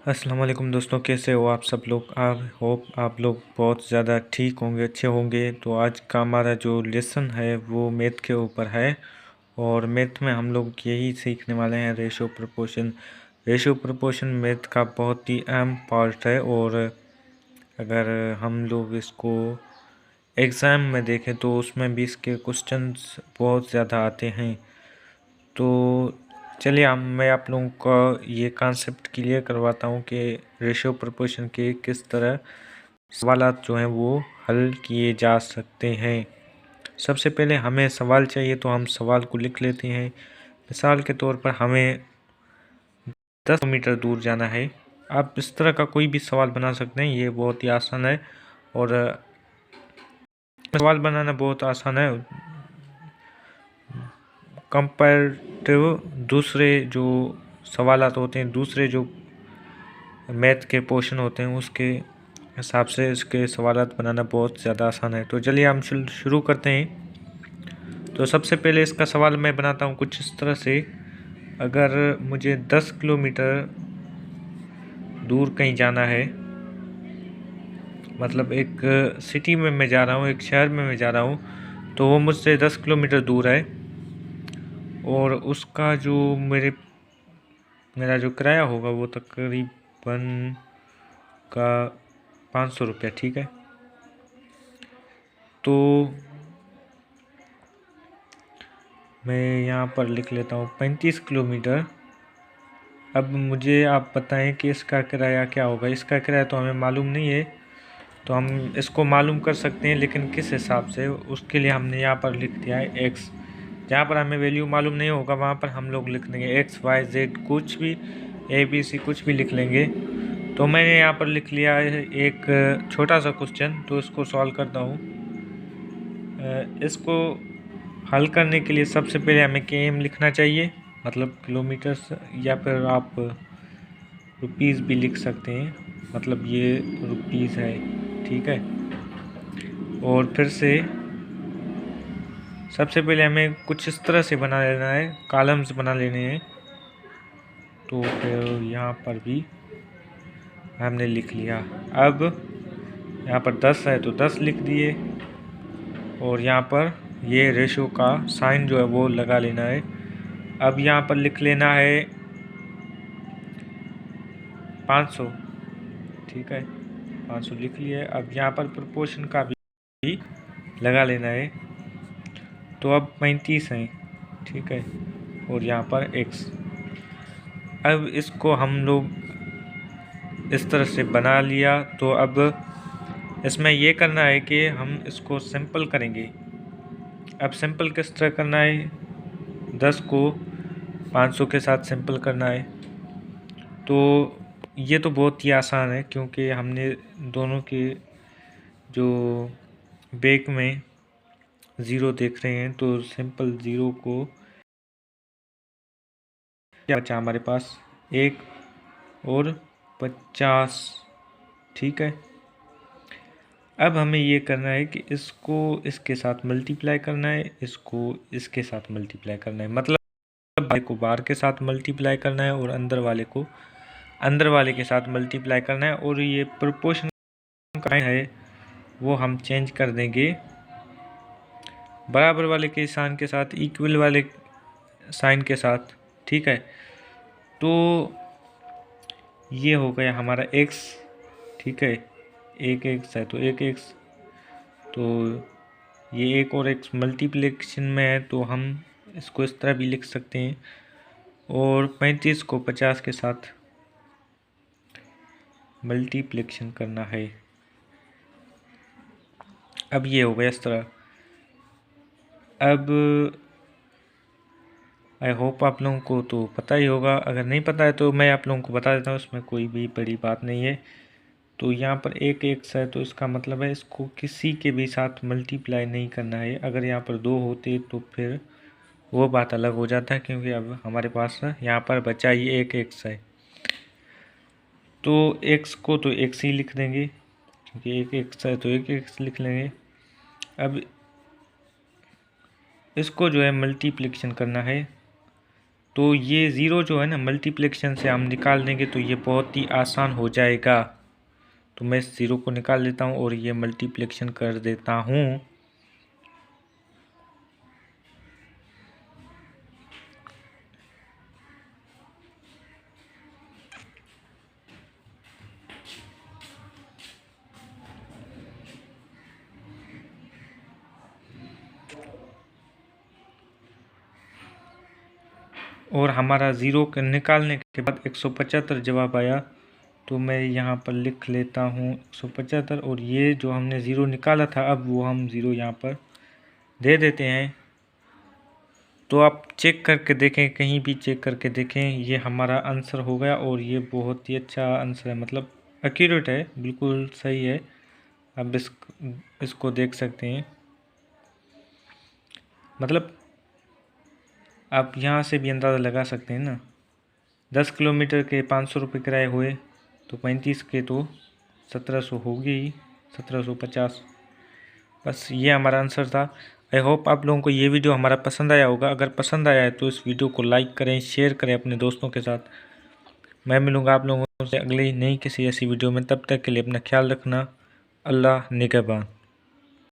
अस्सलाम वालेकुम दोस्तों, कैसे हो आप सब लोग। आई होप आप लोग बहुत ज़्यादा ठीक होंगे, अच्छे होंगे। तो आज का हमारा जो लेसन है वो मैथ के ऊपर है और मैथ में हम लोग यही सीखने वाले हैं ratio proportion. Ratio proportion math का बहुत ही अहम पार्ट है और अगर हम लोग इसको एग्ज़ाम में देखें तो उसमें भी इसके क्वेश्चंस बहुत ज़्यादा आते हैं। तो चलिए मैं आप लोगों को ये कॉन्सेप्ट क्लियर करवाता हूँ कि रेशियो प्रोपोर्शन के किस तरह सवालात जो हैं वो हल किए जा सकते हैं। सबसे पहले हमें सवाल चाहिए तो हम सवाल को लिख लेते हैं। मिसाल के तौर पर हमें 10 किलोमीटर दूर जाना है। आप इस तरह का कोई भी सवाल बना सकते हैं, ये बहुत ही आसान है और सवाल बनाना बहुत आसान है कंपेरेटिव दूसरे जो सवालात होते हैं, दूसरे जो मैथ के पोर्शन होते हैं उसके हिसाब से इसके सवालात बनाना बहुत ज़्यादा आसान है। तो चलिए हम शुरू करते हैं। तो सबसे पहले इसका सवाल मैं बनाता हूँ कुछ इस तरह से। अगर मुझे 10 किलोमीटर दूर कहीं जाना है, मतलब एक सिटी में मैं जा रहा हूँ, एक शहर में मैं जा रहा हूँ, तो वो मुझसे 10 किलोमीटर दूर है और उसका जो मेरा जो किराया होगा वो तकरीबन का 500 रुपया, ठीक है। तो मैं यहाँ पर लिख लेता हूँ 35 किलोमीटर। अब मुझे आप बताएं कि इसका किराया क्या होगा। इसका किराया तो हमें मालूम नहीं है, तो हम इसको मालूम कर सकते हैं, लेकिन किस हिसाब से, उसके लिए हमने यहाँ पर लिख दिया है एक्स। जहाँ पर हमें वैल्यू मालूम नहीं होगा वहाँ पर हम लोग लिख देंगे एक्स वाई जेड, कुछ भी ए बी सी कुछ भी लिख लेंगे। तो मैंने यहाँ पर लिख लिया है एक छोटा सा क्वेश्चन, तो इसको सॉल्व करता हूँ। इसको हल करने के लिए सबसे पहले हमें केएम लिखना चाहिए, मतलब किलोमीटर्स, या फिर आप रुपीज़ भी लिख सकते हैं, मतलब ये रुपीज़ है, ठीक है। और फिर से सबसे पहले हमें कुछ इस तरह से बना लेना है, कॉलम्स बना लेने हैं। तो फिर यहाँ पर भी हमने लिख लिया। अब यहाँ पर 10 है तो 10 लिख दिए और यहाँ पर ये रेशो का साइन जो है वो लगा लेना है। अब यहाँ पर लिख लेना है 500, ठीक है, 500 लिख लिए। अब यहाँ पर प्रोपोर्शन का भी लगा लेना है। तो अब 35 है, ठीक है, और यहाँ पर x। अब इसको हम लोग इस तरह से बना लिया। तो अब इसमें ये करना है कि हम इसको सिंपल करेंगे। अब सिंपल किस तरह करना है, 10 को 500 के साथ सिंपल करना है। तो ये तो बहुत ही आसान है क्योंकि हमने दोनों के जो बैक में ज़ीरो देख रहे हैं, तो सिंपल ज़ीरो को क्या बचा हमारे पास, 1 और 50, ठीक है। अब हमें ये करना है कि इसको इसके साथ मल्टीप्लाई करना है, इसको इसके साथ मल्टीप्लाई करना है, मतलब बाहर को बाहर के साथ मल्टीप्लाई करना है और अंदर वाले को अंदर वाले के साथ मल्टीप्लाई करना है। और ये प्रोपोर्शन का है वो हम चेंज कर देंगे बराबर वाले के साइन के साथ इक्वल वाले साइन के साथ, ठीक है। तो ये हो गया हमारा x, ठीक है, एक x है तो एक x, तो ये एक और x मल्टीप्लिकेशन में है तो हम इसको इस तरह भी लिख सकते हैं। और 35 को 50 के साथ मल्टीप्लिकेशन करना है। अब ये हो गया इस तरह। अब आई होप आप लोगों को तो पता ही होगा, अगर नहीं पता है तो मैं आप लोगों को बता देता हूँ, इसमें कोई भी बड़ी बात नहीं है। तो यहाँ पर एक x है तो इसका मतलब है इसको किसी के भी साथ मल्टीप्लाई नहीं करना है। अगर यहाँ पर 2 होते तो फिर वो बात अलग हो जाता है, क्योंकि अब हमारे पास यहाँ पर बचा ये एक x है। तो x को तो x ही लिख देंगे, क्योंकि एक x है तो एक x लिख लेंगे। अब इसको जो है मल्टीप्लिकेशन करना है, तो ये ज़ीरो जो है ना मल्टीप्लिकेशन से हम निकाल देंगे तो ये बहुत ही आसान हो जाएगा। तो मैं इस ज़ीरो को निकाल लेता हूँ और ये मल्टीप्लिकेशन कर देता हूँ। और हमारा ज़ीरो के निकालने के बाद 175 जवाब आया। तो मैं यहाँ पर लिख लेता हूँ 175 और ये जो हमने ज़ीरो निकाला था अब वो हम ज़ीरो यहाँ पर दे देते हैं। तो आप चेक करके देखें, कहीं भी चेक करके देखें, ये हमारा आंसर हो गया और ये बहुत ही अच्छा आंसर है, मतलब एक्यूरेट है, बिल्कुल सही है। अब इसको देख सकते हैं, मतलब आप यहाँ से भी अंदाज़ा लगा सकते हैं ना। 10 किलोमीटर के 500 रुपये किराए हुए तो 35 के तो 1700 होगी ही, 1750। बस ये हमारा आंसर था। आई होप आप लोगों को ये वीडियो हमारा पसंद आया होगा। अगर पसंद आया है तो इस वीडियो को लाइक करें, शेयर करें अपने दोस्तों के साथ। मैं मिलूँगा आप लोगों से अगली नई किसी ऐसी वीडियो में, तब तक के लिए अपना ख्याल रखना। अल्लाह निगहबान।